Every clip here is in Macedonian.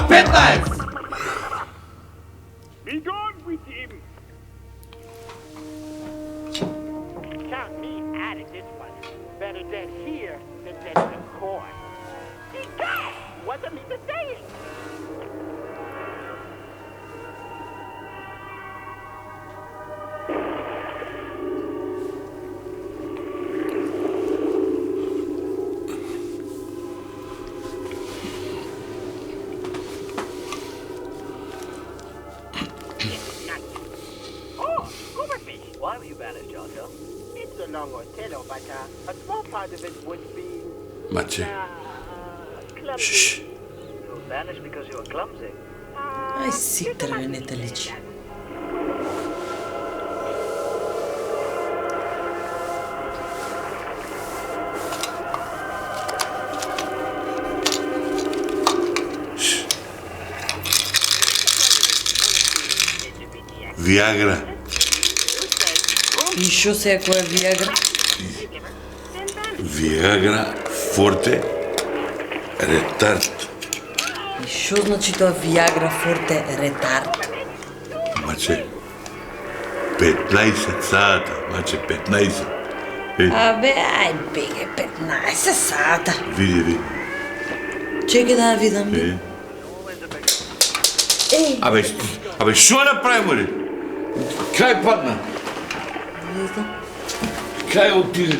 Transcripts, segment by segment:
K15! Be gone with him! Count me out of this one. Better dead here than dead in court. What am I saying? Oh, Gooberfish! Why were you banished, Jartel? It's a long Othello, but a small part of it would be Macie, clumsy. shh. You were banished because you were clumsy. Ай си тръгнете личи. Viagra. И шо се ако е Виагра? Viagra forte retard. И шо значи тоа Виагра форте ретард? Macie, 15 сата. Macie, 15. Абе, ај беге, 15 сата. Види. Чекай да ја видам. Еј, Абе, шо направи, ли? Кај падна? не знам. Кај отиде?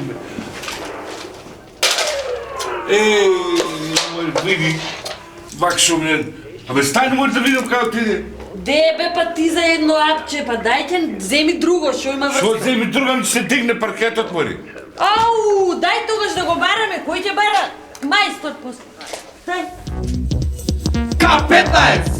Види. Вак шо мене. Абе, стај, не може да видам кај отиде. Де бе па ти за едно апче, па дајте, земи друго, шо има Шо врска. земи друга ми се дигне паркетот, мори? Ау, дај тогаш да го бараме, кој ќе бара? Мајстор после. Дај. K15!